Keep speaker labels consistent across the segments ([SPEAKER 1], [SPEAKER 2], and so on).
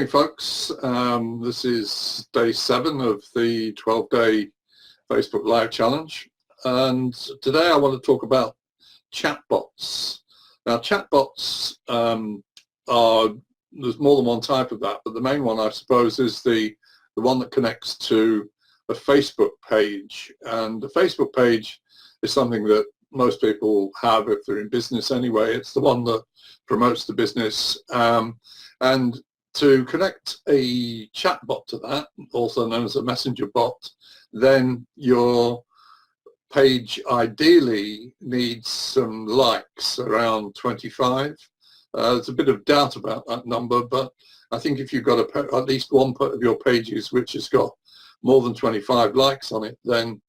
[SPEAKER 1] morning, folks. This is day 7 of the 12-day Facebook Live Challenge, and today I want to talk about chatbots. Now, chatbots there's more than one type of that, but the main one, I suppose, is the one that connects to a Facebook page. And the Facebook page is something that most people have if they're in business anyway. It's the one that promotes the business. And to connect a chatbot to that, also known as a messenger bot, then your page ideally needs some likes, around 25. There's a bit of doubt about that number, but I think if you've got at least one of your pages which has got more than 25 likes on it, then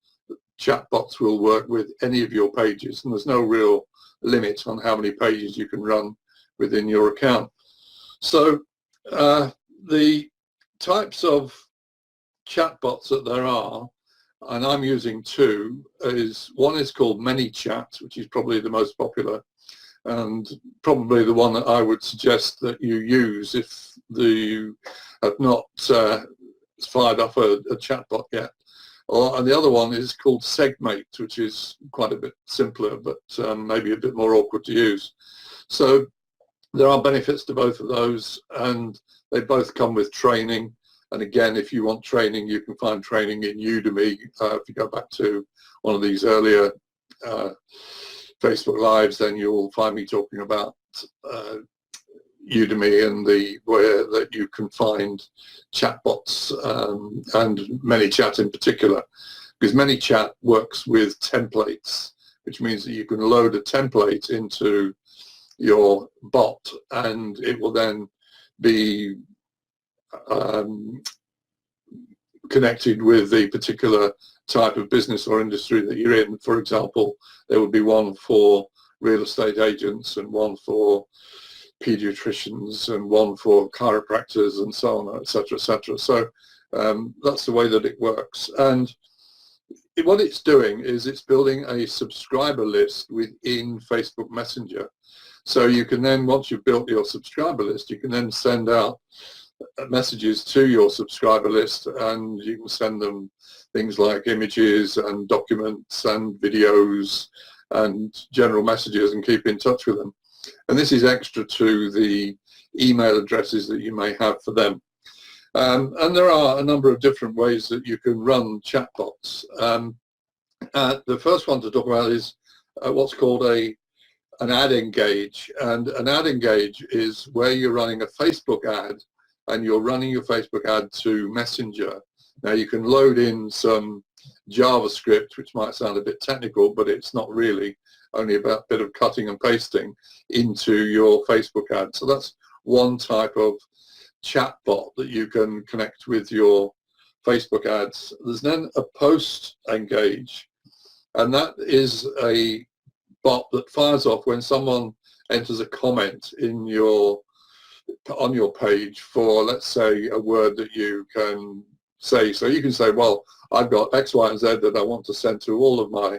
[SPEAKER 1] chatbots will work with any of your pages, and there's no real limit on how many pages you can run within your account. So the types of chatbots that there are, and I'm using two, one is called ManyChat, which is probably the most popular, and probably the one that I would suggest that you use if you have not fired up a chatbot yet. And the other one is called Segmate, which is quite a bit simpler, but maybe a bit more awkward to use. So there are benefits to both of those, and they both come with training. And again, if you want training, you can find training in Udemy. If you go back to one of these earlier Facebook Lives, then you'll find me talking about Udemy and where that you can find chatbots and ManyChat in particular, because ManyChat works with templates, which means that you can load a template into your bot and it will then be connected with the particular type of business or industry that you're in. For example, there would be one for real estate agents and one for pediatricians and one for chiropractors and so on, etc., etc. So that's the way that it works. And what it's doing is it's building a subscriber list within Facebook Messenger. So you can then, once you've built your subscriber list, you can then send out messages to your subscriber list, and you can send them things like images and documents and videos and general messages and keep in touch with them. And this is extra to the email addresses that you may have for them. And there are a number of different ways that you can run chatbots. The first one to talk about is what's called an ad engage. And an ad engage is where you're running a Facebook ad, and you're running your Facebook ad to Messenger. Now you can load in some JavaScript, which might sound a bit technical, but it's not really, only about a bit of cutting and pasting into your Facebook ad. So that's one type of chatbot that you can connect with your Facebook ads. There's then a post engage, and that is a bot that fires off when someone enters a comment on your page for, let's say, a word that you can say. So you can say, well, I've got X, Y, and Z that I want to send to all of my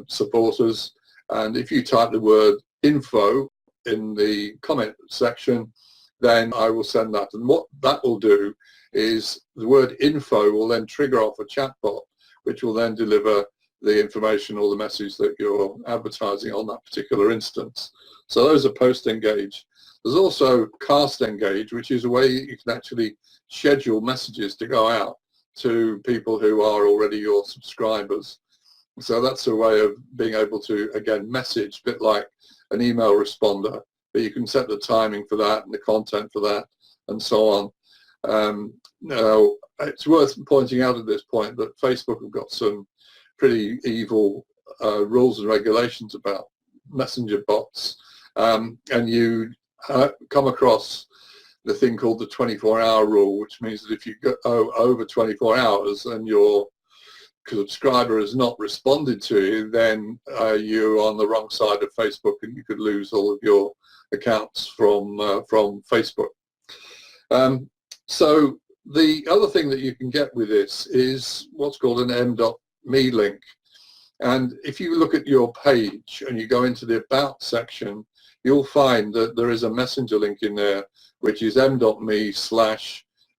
[SPEAKER 1] supporters. And if you type the word info in the comment section, then I will send that. And what that will do is the word info will then trigger off a chatbot, which will then deliver the information or the message that you're advertising on that particular instance. So those are post engage. There's also cast engage, which is a way you can actually schedule messages to go out to people who are already your subscribers. So that's a way of being able to, again, message, a bit like an email responder, but you can set the timing for that and the content for that and so on. Now, it's worth pointing out at this point that Facebook have got some pretty evil rules and regulations about messenger bots, and you come across the thing called the 24-hour rule, which means that if you go over 24 hours and your subscriber has not responded to you, then you're on the wrong side of Facebook and you could lose all of your accounts from Facebook. So the other thing that you can get with this is what's called an m.me link. And if you look at your page and you go into the About section, you'll find that there is a messenger link in there, which is m.me/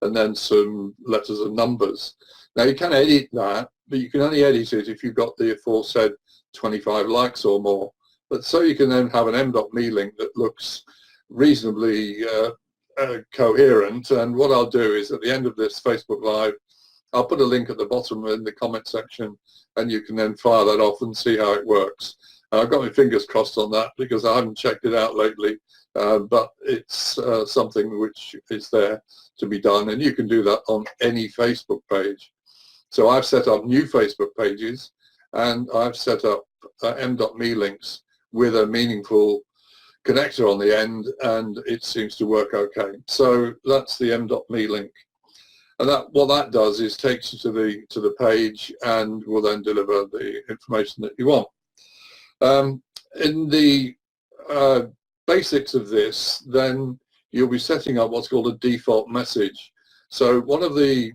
[SPEAKER 1] and then some letters and numbers. Now you can edit that, but you can only edit it if you've got the aforesaid 25 likes or more. But so you can then have an m.me link that looks reasonably coherent. And what I'll do is at the end of this Facebook Live, I'll put a link at the bottom in the comment section, and you can then fire that off and see how it works. I've got my fingers crossed on that because I haven't checked it out lately, but it's something which is there to be done, and you can do that on any Facebook page. So I've set up new Facebook pages, and I've set up m.me links with a meaningful connector on the end, and it seems to work okay. So that's the m.me link. And what that does is takes you to the page and will then deliver the information that you want. In the basics of this, then you'll be setting up what's called a default message. So one of the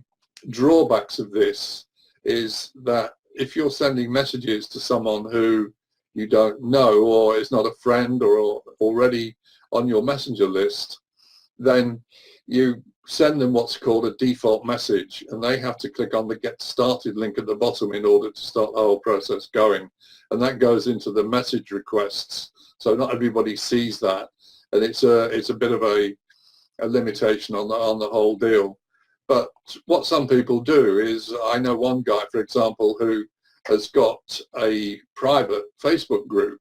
[SPEAKER 1] drawbacks of this is that if you're sending messages to someone who you don't know or is not a friend or already on your messenger list, then you send them what's called a default message, and they have to click on the get started link at the bottom in order to start the whole process going. And that goes into the message requests. So not everybody sees that, and it's a bit of a limitation on the whole deal. But what some people do is, I know one guy, for example, who has got a private Facebook group,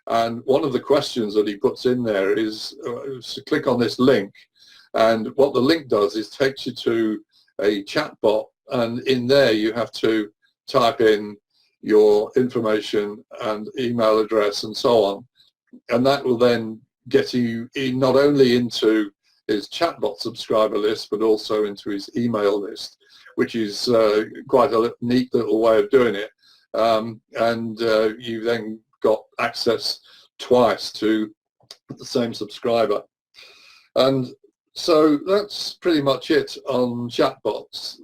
[SPEAKER 1] and one of the questions that he puts in there is to click on this link. And what the link does is takes you to a chat bot, and in there you have to type in your information and email address and so on. And that will then get you in not only into his chatbot subscriber list, but also into his email list, which is quite a neat little way of doing it. And you then got access twice to the same subscriber. And so that's pretty much it on chatbots.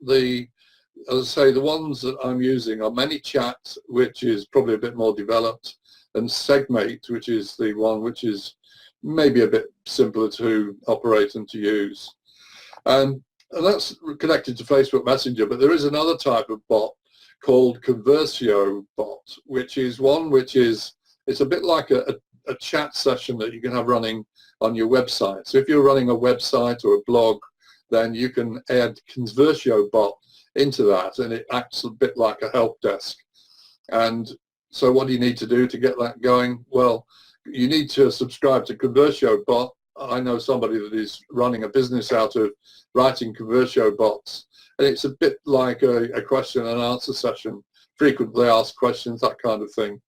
[SPEAKER 1] As I say, the ones that I'm using are ManyChat, which is probably a bit more developed, and Segmate, which is the one which is maybe a bit simpler to operate and to use. And that's connected to Facebook Messenger, but there is another type of bot called Conversio bot, which is one which is, it's a bit like a chat session that you can have running on your website. So if you're running a website or a blog, then you can add Conversio bot into that, and it acts a bit like a help desk. And so what do you need to do to get that going? Well, you need to subscribe to Conversio bot. I know somebody that is running a business out of writing Conversio bots, and it's a bit like a question and answer session, frequently asked questions, that kind of thing.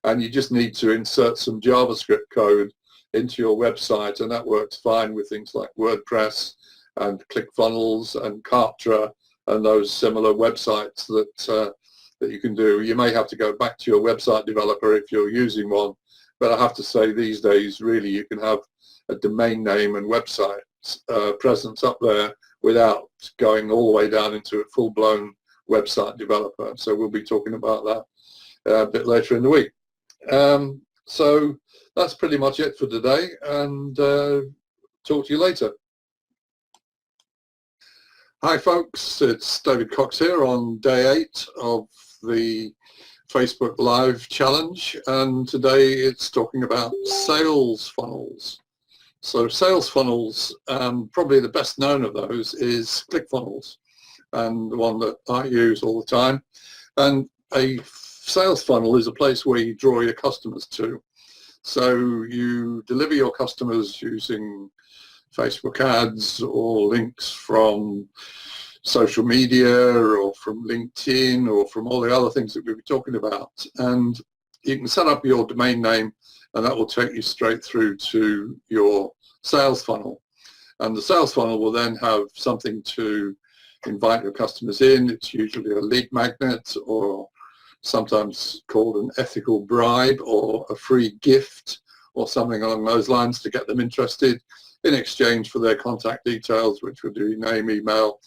[SPEAKER 1] And you just need to insert some JavaScript code into your website, and that works fine with things like WordPress and ClickFunnels and Kartra and those similar websites that you can do. You may have to go back to your website developer if you're using one, but I have to say these days really you can have a domain name and website presence up there without going all the way down into a full-blown website developer. So we'll be talking about that a bit later in the week. So that's pretty much it for today, and talk to you later. Hi folks, it's David Cox here on day 8 of the Facebook Live challenge, and today it's talking about sales funnels. So sales funnels, probably the best known of those is ClickFunnels, and the one that I use all the time. And a sales funnel is a place where you draw your customers to. So you deliver your customers using Facebook ads or links from social media or from LinkedIn or from all the other things that we'll be talking about. And you can set up your domain name, and that will take you straight through to your sales funnel. And the sales funnel will then have something to invite your customers in. It's usually a lead magnet, or sometimes called an ethical bribe, or a free gift, or something along those lines to get them interested, in exchange for their contact details, which would be name, email,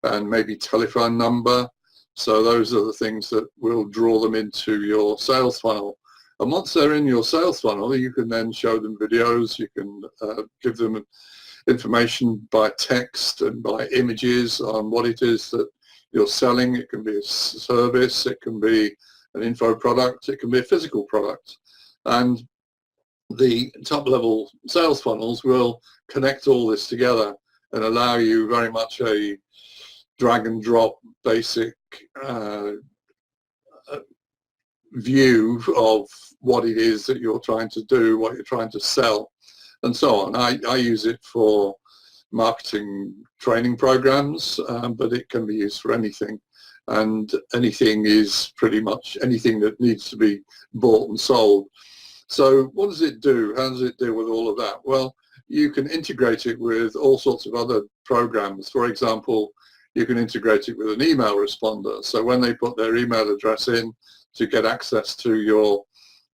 [SPEAKER 1] and maybe telephone number. So those are the things that will draw them into your sales funnel. And once they're in your sales funnel, you can then show them videos, you can give them information by text and by images on what it is that you're selling. It can be a service, it can be an info product, it can be a physical product. And the top level sales funnels will connect all this together and allow you very much a drag and drop basic view of what it is that you're trying to do, what you're trying to sell, and so on. I use it for marketing training programs, but it can be used for anything. And anything is pretty much anything that needs to be bought and sold. So what does it do? How does it deal with all of that? Well, you can integrate it with all sorts of other programs. For example, you can integrate it with an email responder. So when they put their email address in to get access to your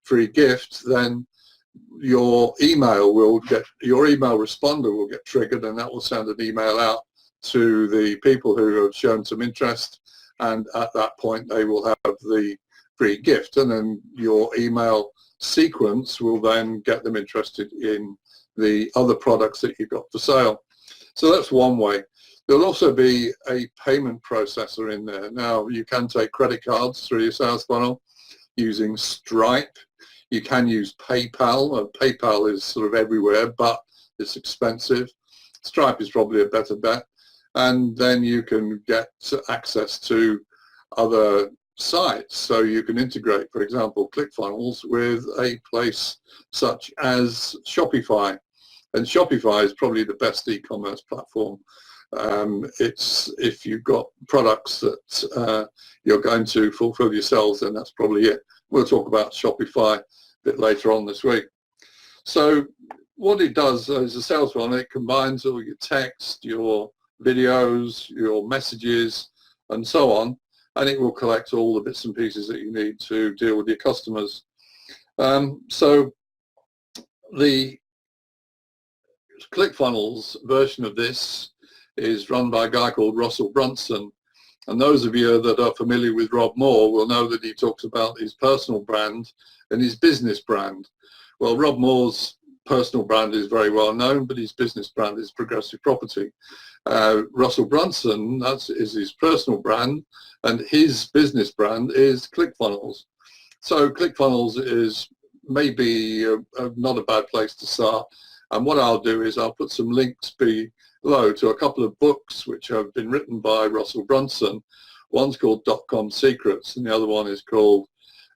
[SPEAKER 1] free gift, then your email responder will get triggered, and that will send an email out to the people who have shown some interest, and at that point they will have the free gift, and then your email sequence will then get them interested in the other products that you've got for sale. So that's one way. There'll also be a payment processor in there. Now, you can take credit cards through your sales funnel using Stripe. You can use PayPal. PayPal is sort of everywhere, but it's expensive. Stripe is probably a better bet. And then you can get access to other sites. So you can integrate, for example, ClickFunnels with a place such as Shopify. And Shopify is probably the best e-commerce platform. It's if you've got products that you're going to fulfill yourselves, then that's probably it. We'll talk about Shopify a bit later on this week. So what it does is a sales funnel. It combines all your text, your videos, your messages, and so on, and it will collect all the bits and pieces that you need to deal with your customers. So the ClickFunnels version of this is run by a guy called Russell Brunson, and those of you that are familiar with Rob Moore will know that he talks about his personal brand and his business brand. Well, Rob Moore's personal brand is very well known, but his business brand is Progressive Property. Russell Brunson, that is his personal brand, and his business brand is ClickFunnels. So ClickFunnels is maybe not a bad place to start. And what I'll do is I'll put some links below to a couple of books which have been written by Russell Brunson. One's called .com Secrets, and the other one is called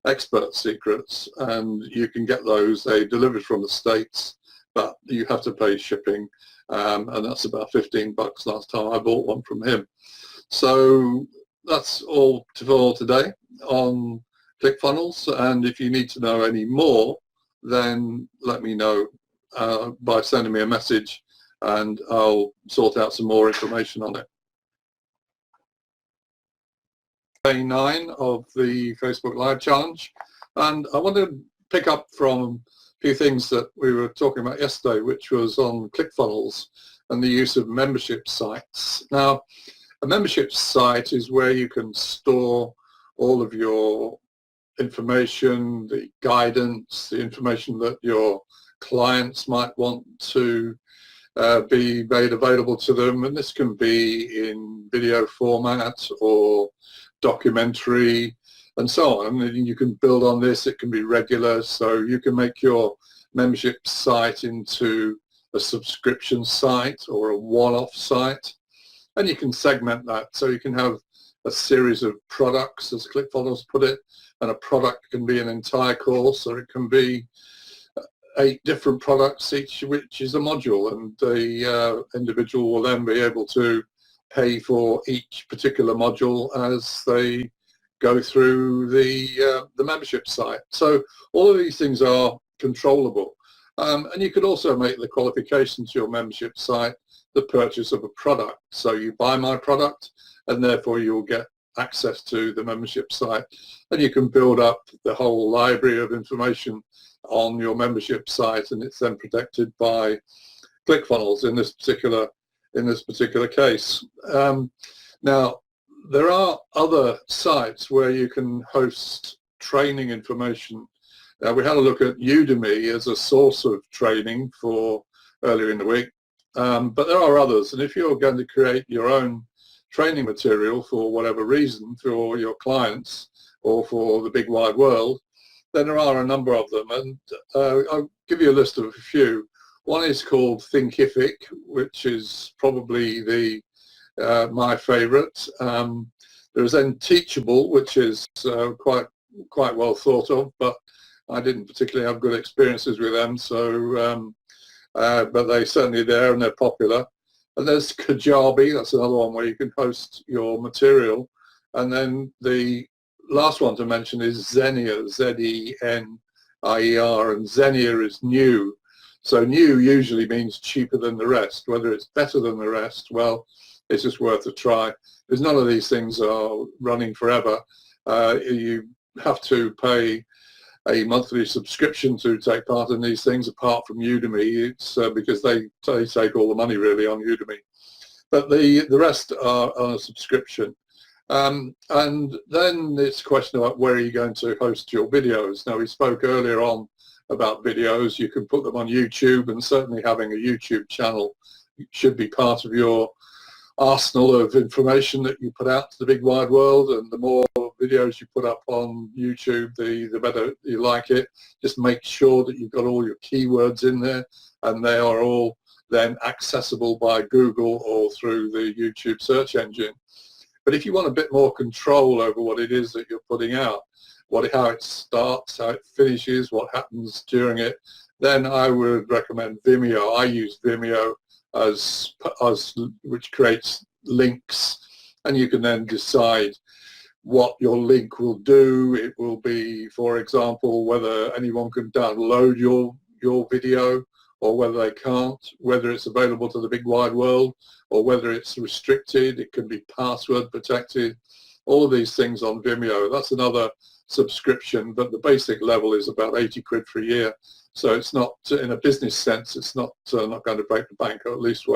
[SPEAKER 1] Expert Secrets. And you can get those. They delivered from the States, but you have to pay shipping. And that's about $15 last time I bought one from him. So that's all for today on ClickFunnels. And if you need to know any more, then let me know by sending me a message, and I'll sort out some more information on it. Day 9 of the Facebook Live Challenge, and I want to pick up from a few things that we were talking about yesterday, which was on ClickFunnels and the use of membership sites. Now, a membership site is where you can store all of your information, the guidance, the information that your clients might want to be made available to them, and this can be in video format or documentary and so on. And you can build on this. It can be regular, so you can make your membership site into a subscription site or a one-off site, and you can segment that, so you can have a series of products, as ClickFunnels put it, and a product can be an entire course, or it can be 8 different products, each which is a module, and the individual will then be able to pay for each particular module as they go through the membership site. So all of these things are controllable, and you could also make the qualification to your membership site the purchase of a product. So you buy my product, and therefore you'll get access to the membership site, and you can build up the whole library of information on your membership site, and it's then protected by ClickFunnels in this particular case. Now, there are other sites where you can host training information Now, we had a look at Udemy as a source of training for earlier in the week, but there are others. And if you're going to create your own training material for whatever reason, for your clients or for the big wide world, then there are a number of them. And I'll give you a list of a few. One is called Thinkific, which is probably the my favorite. There's then Teachable, which is quite well thought of, but I didn't particularly have good experiences with them, so but they're certainly there and they're popular. And there's Kajabi, that's another one where you can host your material. And then the last one to mention is Xenier, Z-E-N-I-E-R, and Xenier is new. So new usually means cheaper than the rest. Whether it's better than the rest, well, it's just worth a try. Because none of these things are running forever. You have to pay a monthly subscription to take part in these things. Apart from Udemy, it's because they take all the money really on Udemy. But the rest are on a subscription. And then it's a question about where are you going to host your videos. Now, we spoke earlier on about videos. You can put them on YouTube, and certainly having a YouTube channel should be part of your arsenal of information that you put out to the big wide world. And the more videos you put up on YouTube, the better you like it. Just make sure that you've got all your keywords in there, and they are all then accessible by Google or through the YouTube search engine. But if you want a bit more control over what it is that you're putting out, how it starts, how it finishes, what happens during it, then I would recommend Vimeo. I use Vimeo which creates links, and you can then decide what your link will do. It will be, for example, whether anyone can download your video or whether they can't, whether it's available to the big wide world or whether it's restricted. It can be password protected. All of these things on Vimeo. That's another subscription, but the basic level is about 80 quid for a year. So it's not, in a business sense, it's not going to break the bank, or at least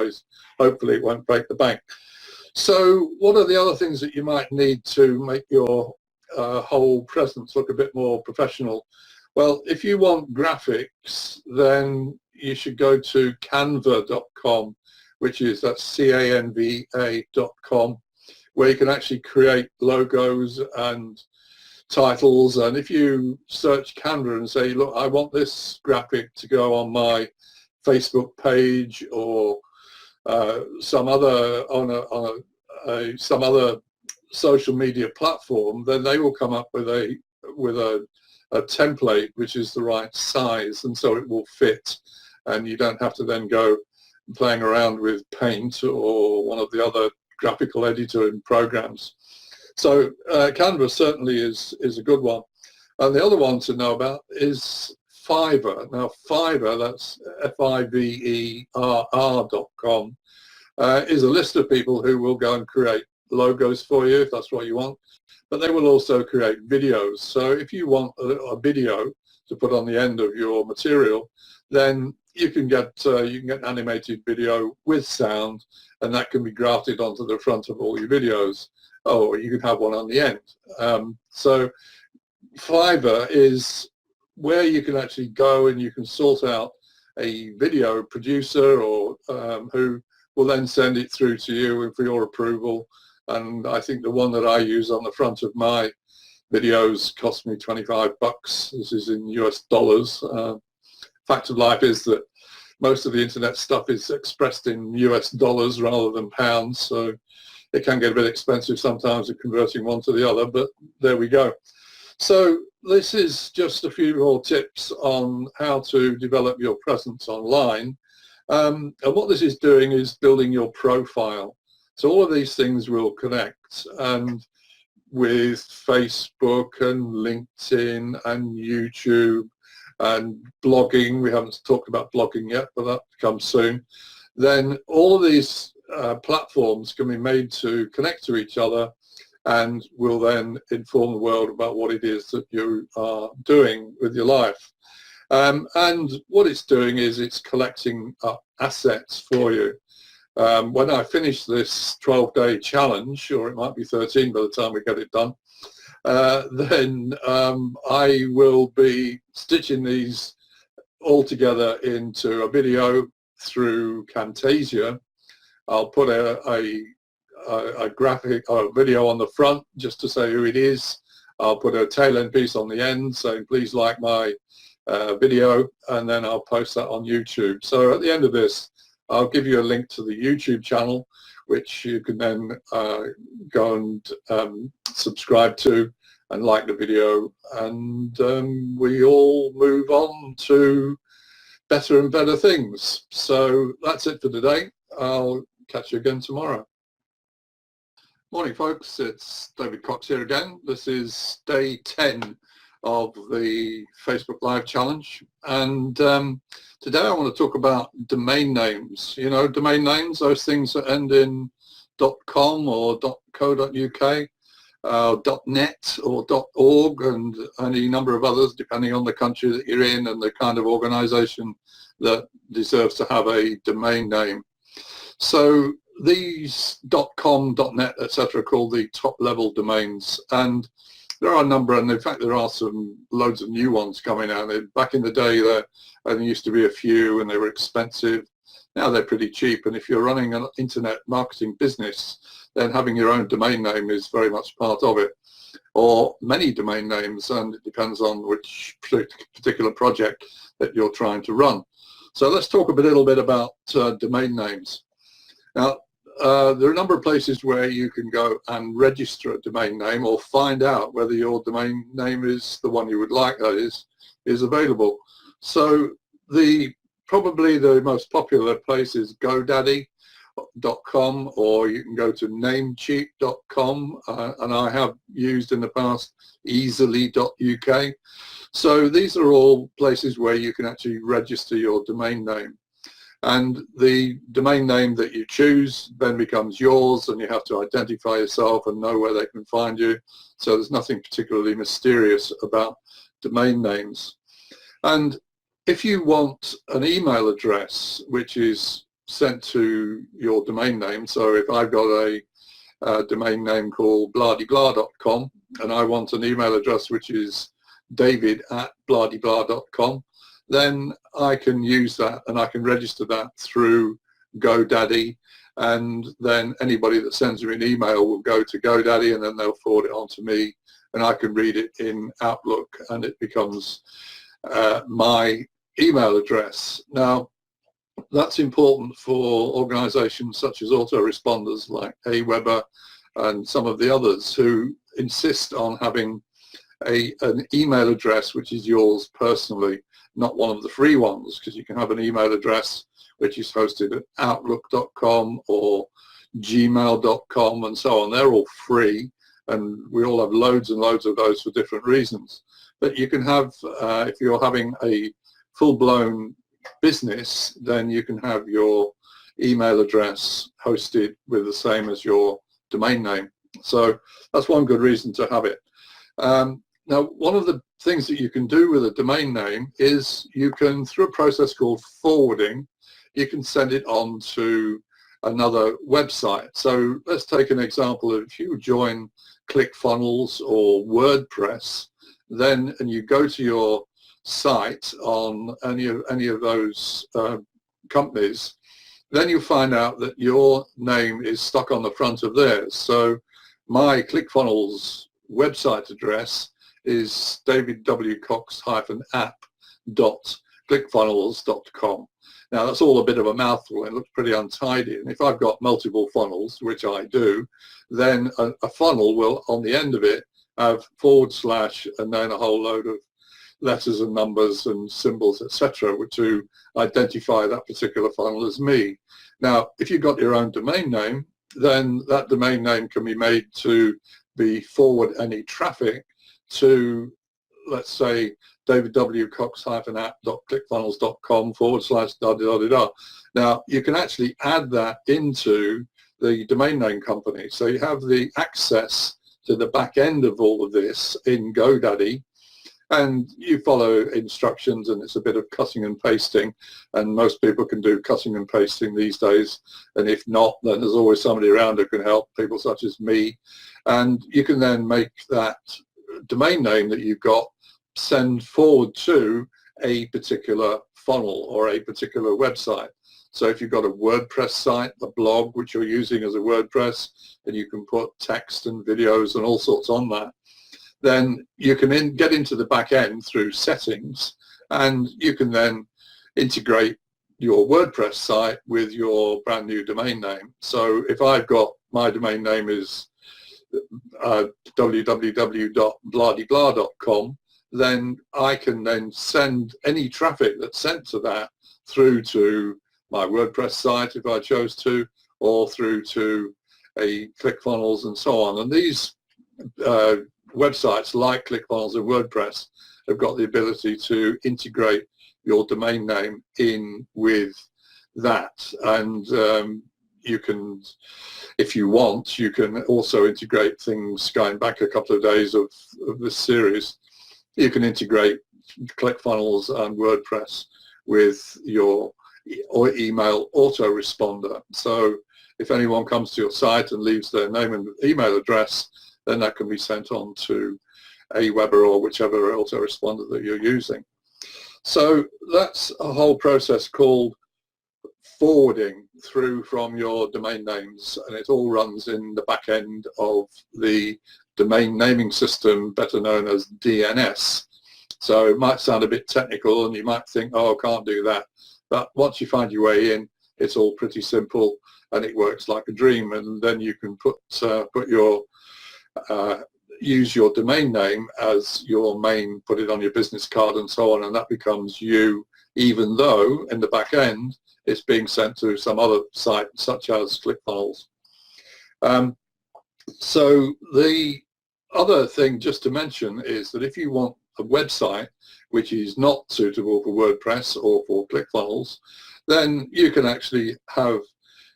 [SPEAKER 1] hopefully it won't break the bank. So what are the other things that you might need to make your whole presence look a bit more professional? Well, if you want graphics, then you should go to canva.com, that's CANVA.com, where you can actually create logos and titles. And if you search Canva and say, look, I want this graphic to go on my Facebook page or some other some other social media platform, then they will come up with a template which is the right size, and so it will fit, and you don't have to then go playing around with Paint or one of the other graphical editing programs. So Canva certainly is a good one. And the other one to know about is Fiverr. Now Fiverr, that's Fiverr.com, is a list of people who will go and create logos for you if that's what you want, but they will also create videos. So if you want a video to put on the end of your material, then you can get animated video with sound, and that can be grafted onto the front of all your videos. Or you can have one on the end. So Fiverr is where you can actually go and you can sort out a video producer or who will then send it through to you for your approval. And I think the one that I use on the front of my videos cost me 25 bucks. This is in US dollars. Fact of life is that most of the internet stuff is expressed in US dollars rather than pounds, so it can get a bit expensive sometimes of converting one to the other, but there we go. So this is just a few more tips on how to develop your presence online. And what this is doing is building your profile. So all of these things will connect, and with Facebook and LinkedIn and YouTube and blogging, we haven't talked about blogging yet, but that comes soon. Then all of these platforms can be made to connect to each other and will then inform the world about what it is that you are doing with your life. And what it's doing is it's collecting up assets for you. When I finish this 12-day challenge, or it might be 13 by the time we get it done, then I will be stitching these all together into a video through Camtasia. I'll put a graphic or a video on the front just to say who it is. I'll put a tail end piece on the end saying please like my video, and then I'll post that on YouTube. So at the end of this, I'll give you a link to the YouTube channel, which you can then go and subscribe to and like the video, and we all move on to better and better things. So that's it for today. I'll catch you again tomorrow. Morning folks, it's David Cox here again. This is day 10 of the Facebook Live Challenge, and today I want to talk about domain names. You know, domain names, those things that end in .com or .co.uk, .net or .org, and any number of others depending on the country that you're in and the kind of organization that deserves to have a domain name. So these .com, .net, etc. are called the top level domains, and there are a number, and in fact there are loads of new ones coming out. Back in the day there used to be a few and they were expensive. Now they're pretty cheap, and if you're running an internet marketing business, then having your own domain name is very much part of it, or many domain names, and it depends on which particular project that you're trying to run. So let's talk a little bit about domain names. Now, there are a number of places where you can go and register a domain name or find out whether your domain name is the one you would like, that is available. So probably the most popular place is GoDaddy.com, or you can go to Namecheap.com, and I have used in the past Easily.uk. So these are all places where you can actually register your domain name. And the domain name that you choose then becomes yours, and you have to identify yourself and know where they can find you. So there's nothing particularly mysterious about domain names. And if you want an email address which is sent to your domain name, so if I've got a domain name called blah-de-blah.com and I want an email address which is david@blah-de-blah.com, then I can use that and I can register that through GoDaddy, and then anybody that sends me an email will go to GoDaddy and then they'll forward it on to me, and I can read it in Outlook, and it becomes my email address. Now, that's important for organizations such as autoresponders like Aweber and some of the others who insist on having an email address which is yours personally, not one of the free ones, because you can have an email address which is hosted at outlook.com or gmail.com and so on. They're all free, and we all have loads and loads of those for different reasons. But you can have, if you're having a full-blown business, then you can have your email address hosted with the same as your domain name. So that's one good reason to have it. Now, one of the things that you can do with a domain name is you can, through a process called forwarding, you can send it on to another website. So let's take an example. If you join ClickFunnels or WordPress, then and you go to your site on any of those companies, then you find out that your name is stuck on the front of theirs. So my ClickFunnels website address is davidwcox-app.clickfunnels.com. Now that's all a bit of a mouthful and it looks pretty untidy, and if I've got multiple funnels, which I do, then a funnel will on the end of it have / and then a whole load of letters and numbers and symbols, etc., to identify that particular funnel as me. Now if you've got your own domain name, then that domain name can be made to forward any traffic to, let's say, davidwcox-app.clickfunnels.com /da-da-da-da. Now you can actually add that into the domain name company, so you have the access to the back end of all of this in GoDaddy, and you follow instructions, and it's a bit of cutting and pasting, and most people can do cutting and pasting these days, and if not, then there's always somebody around who can help, people such as me, and you can then make that domain name that you've got send forward to a particular funnel or a particular website. So if you've got a WordPress site, a blog which you're using as a WordPress, and you can put text and videos and all sorts on that, then you can get into the back end through settings, and you can then integrate your WordPress site with your brand new domain name. So if I've got, my domain name is www.bladiblah.com, then I can then send any traffic that's sent to that through to my WordPress site if I chose to, or through to a ClickFunnels and so on. And these websites like ClickFunnels and WordPress have got the ability to integrate your domain name in with that. And you can, if you want, you can also integrate things going back a couple of days of this series. You can integrate ClickFunnels and WordPress with your email autoresponder. So if anyone comes to your site and leaves their name and email address, then that can be sent on to Aweber or whichever autoresponder that you're using. So that's a whole process called forwarding through from your domain names, and it all runs in the back end of the domain naming system, better known as DNS. So it might sound a bit technical and you might think, oh, I can't do that. But once you find your way in, it's all pretty simple and it works like a dream. And then you can use your domain name as your main, put it on your business card and so on, and that becomes you, even though in the back end it's being sent to some other site such as ClickFunnels. So the other thing just to mention is that if you want a website which is not suitable for WordPress or for ClickFunnels, then you can actually have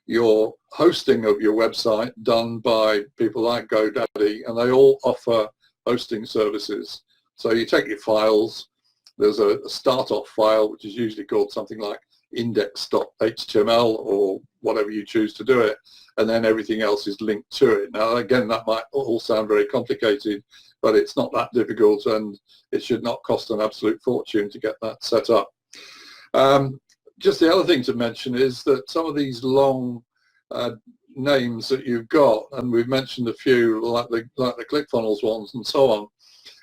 [SPEAKER 1] your hosting of your website done by people like GoDaddy, and they all offer hosting services. So you take your files, there's a start-off file which is usually called something like index.html or whatever you choose to do it, and then everything else is linked to it. Now again, that might all sound very complicated, but it's not that difficult, and it should not cost an absolute fortune to get that set up. Just the other thing to mention is that some of these long names that you've got, and we've mentioned a few like the ClickFunnels ones and so on,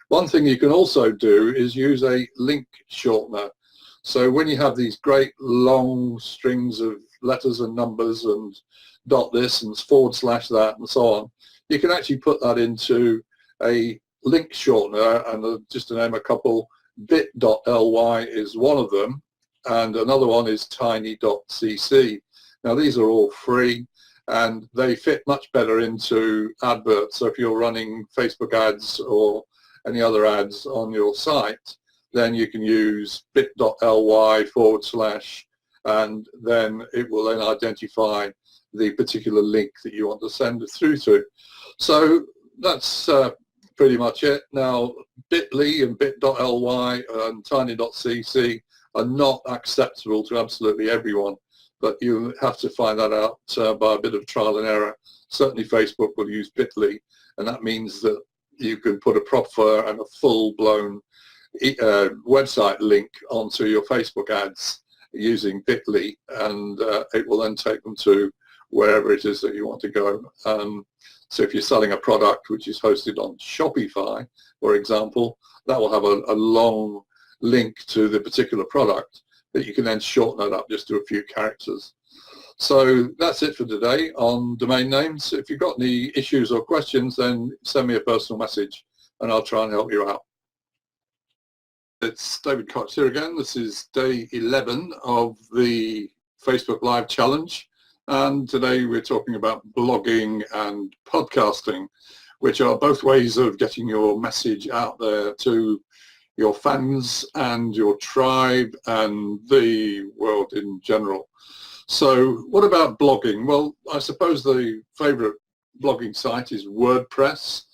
[SPEAKER 1] one thing you can also do is use a link shortener. So when you have these great long strings of letters and numbers and dot this and forward slash that and so on, you can actually put that into a link shortener, and just to name a couple, bit.ly is one of them, and another one is tiny.cc. Now these are all free and they fit much better into adverts. So if you're running Facebook ads or any other ads on your site, then you can use bit.ly / and then it will then identify the particular link that you want to send it through to. So that's pretty much it. Now bit.ly and bit.ly and tiny.cc are not acceptable to absolutely everyone, but you have to find that out by a bit of trial and error. Certainly Facebook will use bit.ly, and that means that you can put a proper and a full-blown website link onto your Facebook ads using bit.ly, and it will then take them to wherever it is that you want to go. So if you're selling a product which is hosted on Shopify, for example, that will have a long link to the particular product that you can then shorten it up just to a few characters. So that's it for today on domain names. If you've got any issues or questions, then send me a personal message and I'll try and help you out. It's David Cox here again. This is day 11 of the Facebook Live Challenge, and today we're talking about blogging and podcasting, which are both ways of getting your message out there to your fans and your tribe and the world in general. So what about blogging? Well, I suppose the favorite blogging site is WordPress.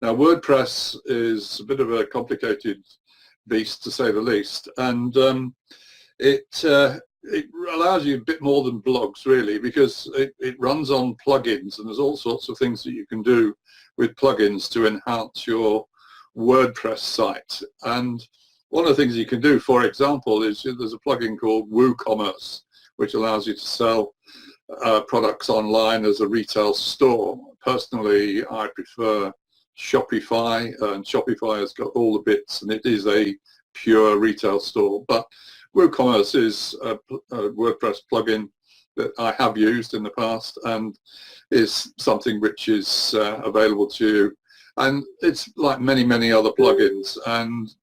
[SPEAKER 1] Now WordPress is a bit of a complicated beast, to say the least, and it allows you a bit more than blogs really, because it runs on plugins, and there's all sorts of things that you can do with plugins to enhance your WordPress site. And one of the things you can do, for example, is there's a plugin called WooCommerce, which allows you to sell products online as a retail store. Personally, I prefer Shopify, and Shopify has got all the bits, and it is a pure retail store. But WooCommerce is a WordPress plugin that I have used in the past, and is something which is available to you. And it's like many other plugins. And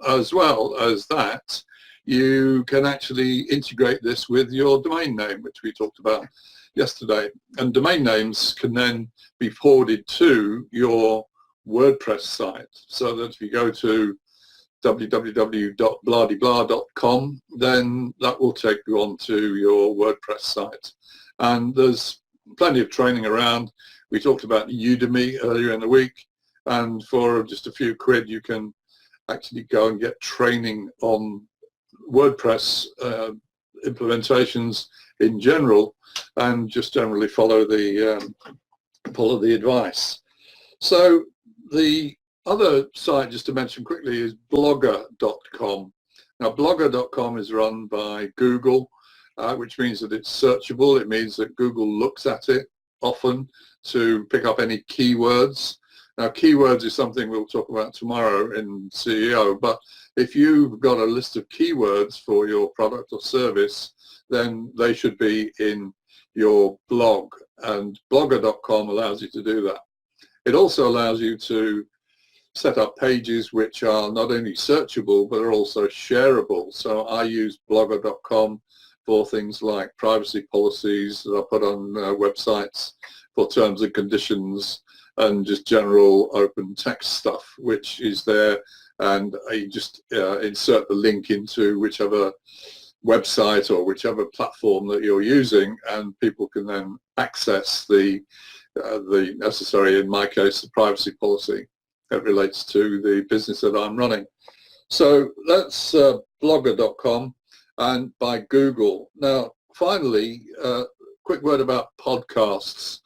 [SPEAKER 1] as well as that, you can actually integrate this with your domain name, which we talked about yesterday. And domain names can then be forwarded to your WordPress site, so that if you go to www.bladiblah.com, then that will take you onto your WordPress site. And there's plenty of training around. We talked about Udemy earlier in the week, and for just a few quid you can actually go and get training on WordPress implementations in general, and just generally follow the advice. So the other site, just to mention quickly, is blogger.com. Now blogger.com is run by Google, which means that it's searchable. It means that Google looks at it often to pick up any keywords. Now keywords is something we'll talk about tomorrow in CEO, but if you've got a list of keywords for your product or service, then they should be in your blog, and blogger.com allows you to do that. It also allows you to set up pages which are not only searchable but are also shareable. So I use blogger.com for things like privacy policies that I put on websites, for terms and conditions, and just general open text stuff which is there, and you just insert the link into whichever website or whichever platform that you're using, and people can then access the necessary, in my case, the privacy policy that relates to the business that I'm running. So that's blogger.com and by Google. Now finally, quick word about podcasts.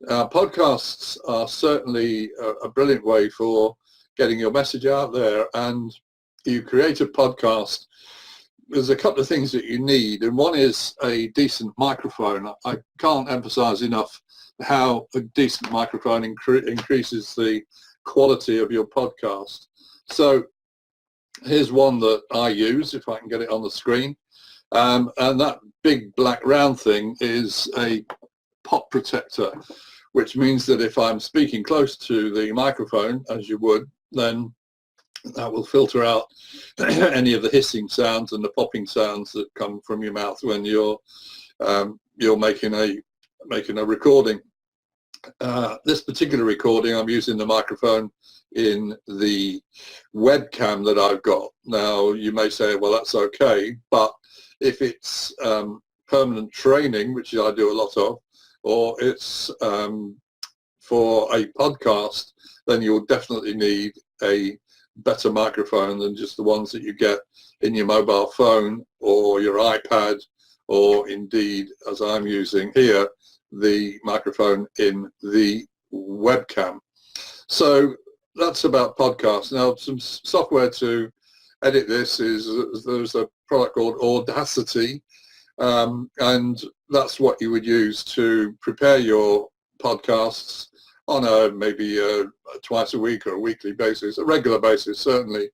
[SPEAKER 1] Podcasts are certainly a brilliant way for getting your message out there, and you create a podcast. There's a couple of things that you need, and one is a decent microphone. I can't emphasize enough how a decent microphone increases the quality of your podcast. So here's one that I use, if I can get it on the screen, and that big black round thing is a pop protector, which means that if I'm speaking close to the microphone, as you would, then that will filter out any of the hissing sounds and the popping sounds that come from your mouth when you're making a recording. This particular recording, I'm using the microphone in the webcam that I've got. Now you may say, well, that's okay, but if it's permanent training, which I do a lot of, or it's for a podcast, then you'll definitely need a better microphone than just the ones that you get in your mobile phone or your iPad, or indeed, as I'm using here, the microphone in the webcam. So that's about podcasts. Now some software to edit this is, there's a product called Audacity, and that's what you would use to prepare your podcasts on maybe a twice a week or a weekly basis, a regular basis certainly,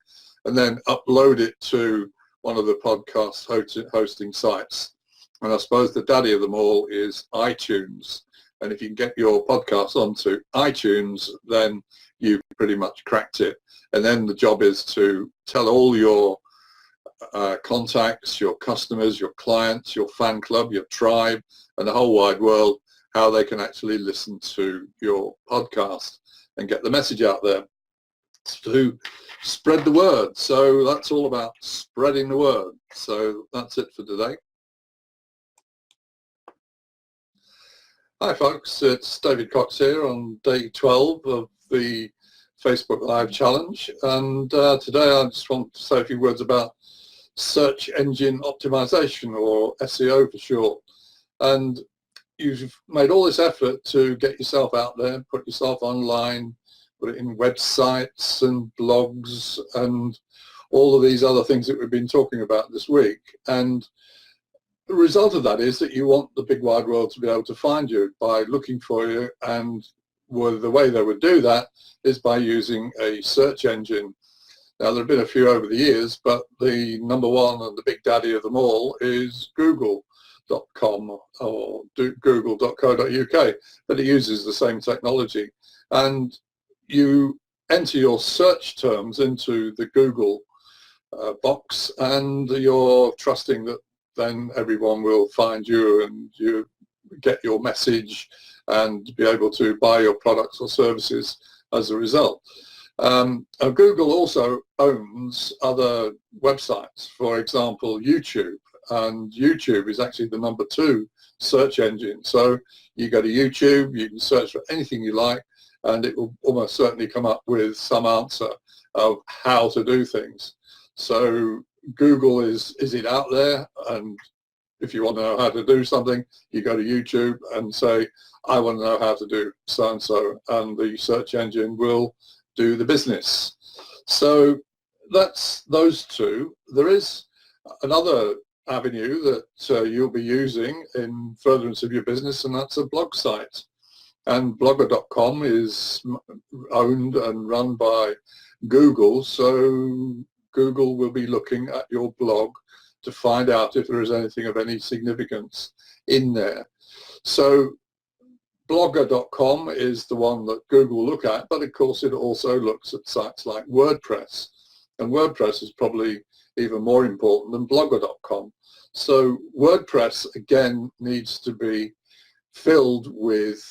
[SPEAKER 1] and then upload it to one of the podcast hosting sites. And I suppose the daddy of them all is iTunes. And if you can get your podcast onto iTunes, then you've pretty much cracked it. And then the job is to tell all your contacts, your customers, your clients, your fan club, your tribe, and the whole wide world how they can actually listen to your podcast and get the message out there to spread the word. So that's all about spreading the word. So that's it for today. Hi folks, it's David Cox here on day 12 of the Facebook Live Challenge, and today I just want to say a few words about search engine optimization, or SEO for short. And you've made all this effort to get yourself out there, put yourself online, put it in websites and blogs and all of these other things that we've been talking about this week. And the result of that is that you want the big wide world to be able to find you by looking for you, and the way they would do that is by using a search engine. Now, there have been a few over the years, but the number one and the big daddy of them all is Google.com or google.co.uk, but it uses the same technology. And you enter your search terms into the Google box, and you're trusting that then everyone will find you and you get your message and be able to buy your products or services as a result. Google also owns other websites, for example, YouTube, and YouTube is actually the number 2 search engine. So you go to YouTube, you can search for anything you like, and it will almost certainly come up with some answer of how to do things. So Google is it out there, and if you want to know how to do something, you go to YouTube and say, I want to know how to do so-and-so, and the search engine will do the business. So that's those two. There is another avenue that you'll be using in furtherance of your business, and that's a blog site. And blogger.com is owned and run by Google, so Google will be looking at your blog to find out if there is anything of any significance in there. So blogger.com is the one that Google look at, but of course it also looks at sites like WordPress, and WordPress is probably even more important than blogger.com. So WordPress again needs to be filled with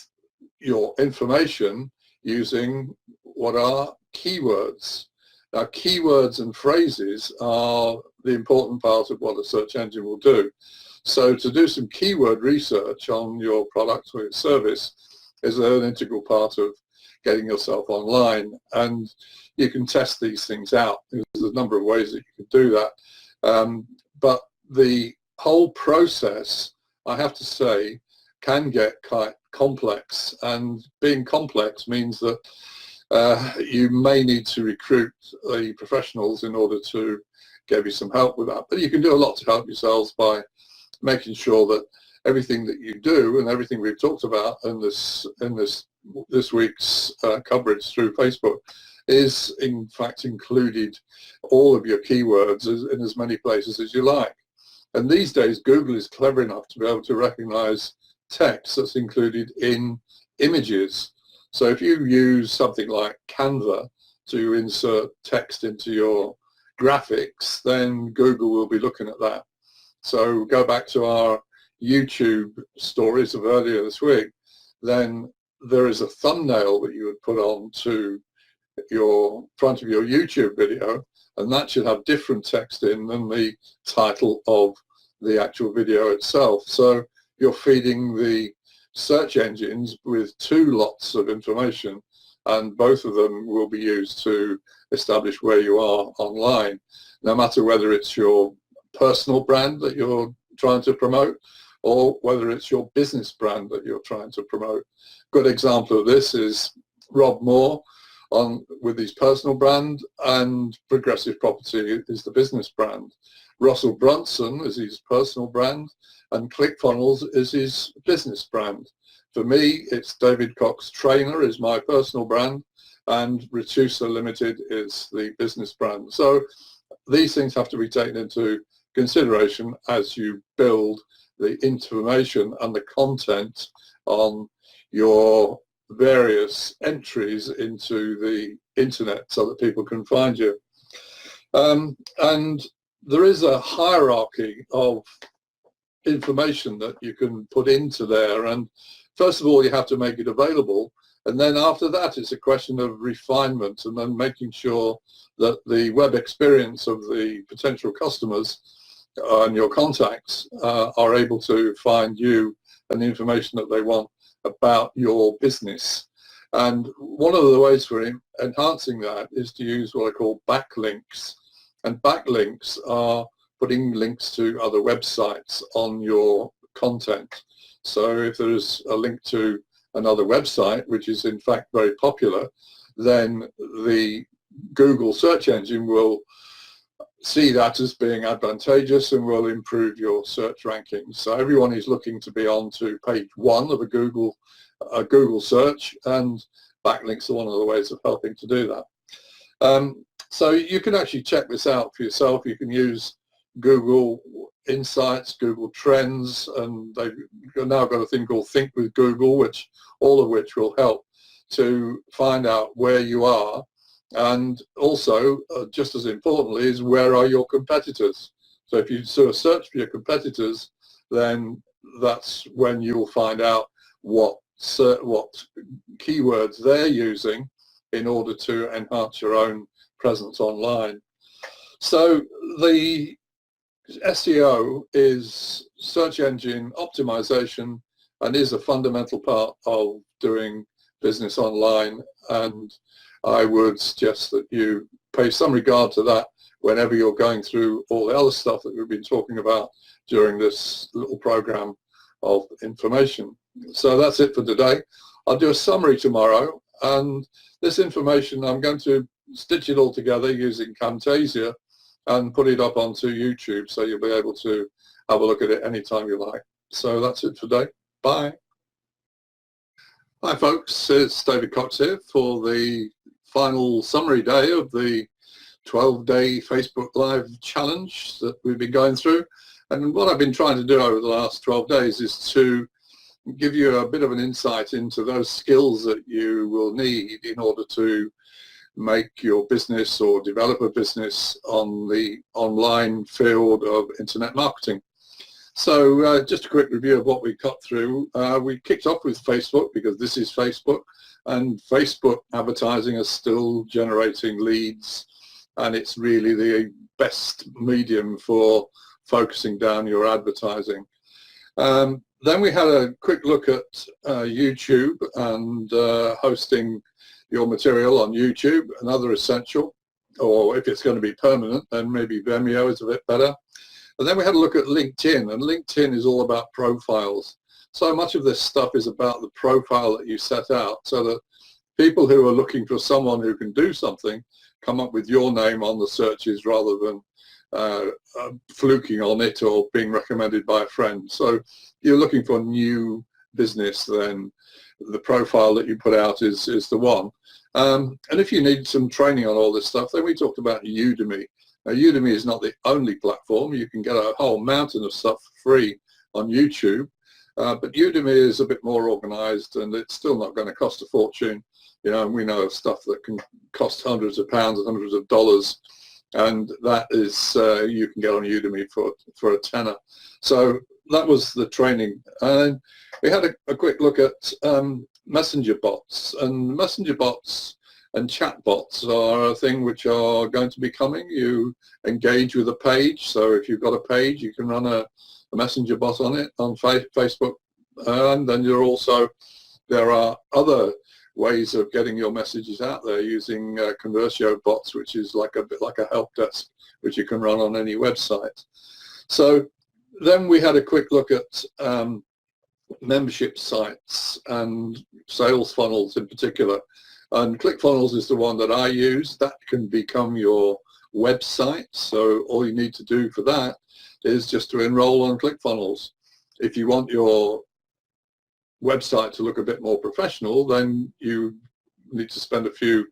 [SPEAKER 1] your information using what are keywords. Now, keywords and phrases are the important part of what a search engine will do. So to do some keyword research on your product or your service is an integral part of getting yourself online, and you can test these things out. There's a number of ways that you can do that. But the whole process, I have to say, can get quite complex, and being complex means that you may need to recruit the professionals in order to give you some help with that. But you can do a lot to help yourselves by making sure that everything that you do and everything we've talked about in this week's coverage through Facebook is in fact included all of your keywords in as many places as you like. And these days Google is clever enough to be able to recognize text that's included in images. So if you use something like Canva to insert text into your graphics, then Google will be looking at that. So go back to our YouTube stories of earlier this week, then there is a thumbnail that you would put on to your front of your YouTube video, and that should have different text in than the title of the actual video itself. So you're feeding the search engines with 2 lots of information, and both of them will be used to establish where you are online, no matter whether it's your personal brand that you're trying to promote or whether it's your business brand that you're trying to promote. Good example of this is Rob Moore with his personal brand, and Progressive Property is the business brand. Russell Brunson is his personal brand, and ClickFunnels is his business brand. For me, it's David Cox Trainer is my personal brand, and Retusa Limited is the business brand. So these things have to be taken into consideration as you build the information and the content on your various entries into the internet so that people can find you. And there is a hierarchy of information that you can put into there, and first of all you have to make it available, and then after that it's a question of refinement and then making sure that the web experience of the potential customers and your contacts are able to find you and the information that they want about your business. And one of the ways for enhancing that is to use what I call backlinks, and backlinks are putting links to other websites on your content. So if there's a link to another website which is in fact very popular, then the Google search engine will see that as being advantageous and will improve your search rankings. So everyone is looking to be on to page 1 of a Google search, and backlinks are one of the ways of helping to do that. So you can actually check this out for yourself. You can use Google Insights, Google Trends, and they've now got a thing called Think with Google, all of which will help to find out where you are. And also, just as importantly, is where are your competitors? So if you sort of search for your competitors, then that's when you'll find out what keywords they're using in order to enhance your own presence online. So the SEO is search engine optimization and is a fundamental part of doing business online, and I would suggest that you pay some regard to that whenever you're going through all the other stuff that we've been talking about during this little program of information. So that's it for today. I'll do a summary tomorrow, and this information I'm going to stitch it all together using Camtasia and put it up onto YouTube, so you'll be able to have a look at it anytime you like. So that's it for today. Bye. Hi folks, it's David Cox here for the final summary day of the 12-day Facebook Live challenge that we've been going through. And what I've been trying to do over the last 12 days is to give you a bit of an insight into those skills that you will need in order to make your business or develop a business on the online field of internet marketing. So just a quick review of what we got through. We kicked off with Facebook because this is Facebook, and Facebook advertising is still generating leads, and it's really the best medium for focusing down your advertising. Then we had a quick look at YouTube and hosting your material on YouTube, another essential, or if it's going to be permanent, then maybe Vimeo is a bit better. And then we had a look at LinkedIn, and LinkedIn is all about profiles. So much of this stuff is about the profile that you set out, so that people who are looking for someone who can do something come up with your name on the searches rather than fluking on it or being recommended by a friend. So you're looking for new business, then the profile that you put out is the one. And if you need some training on all this stuff, then we talked about Udemy. Now, Udemy is not the only platform. You can get a whole mountain of stuff free on YouTube, but Udemy is a bit more organized, and it's still not going to cost a fortune. You know, and we know of stuff that can cost hundreds of pounds, hundreds of dollars, and that is you can get on Udemy for a tenner. So that was the training. And we had a quick look at messenger bots, and messenger bots and chat bots are a thing which are going to be coming. You engage with a page, so if you've got a page, you can run a messenger bot on it on Facebook, and then there are other ways of getting your messages out there using Conversio bots, which is like a bit like a help desk, which you can run on any website. So then we had a quick look at membership sites and sales funnels in particular. And ClickFunnels is the one that I use. That can become your website. So all you need to do for that is just to enroll on ClickFunnels. If you want your website to look a bit more professional, then you need to spend a few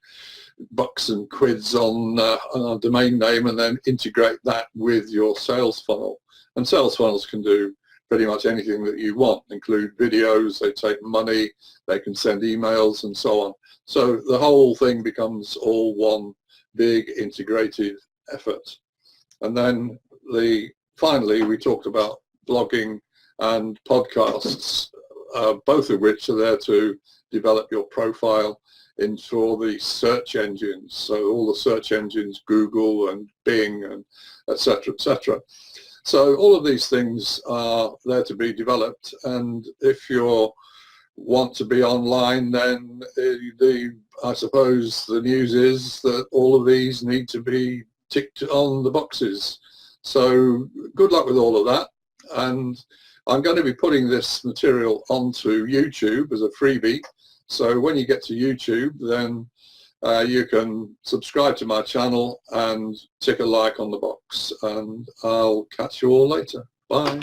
[SPEAKER 1] bucks and quids on a domain name and then integrate that with your sales funnel. And sales funnels can do pretty much anything that you want, include videos, they take money, they can send emails and so on. So the whole thing becomes all one big integrated effort. And then finally we talked about blogging and podcasts, both of which are there to develop your profile into all the search engines. So all the search engines, Google and Bing and et cetera, et cetera. So all of these things are there to be developed, and if you want to be online, then I suppose the news is that all of these need to be ticked on the boxes. So good luck with all of that, and I'm going to be putting this material onto YouTube as a freebie. So when you get to YouTube, then you can subscribe to my channel and tick a like on the box, and I'll catch you all later. Bye.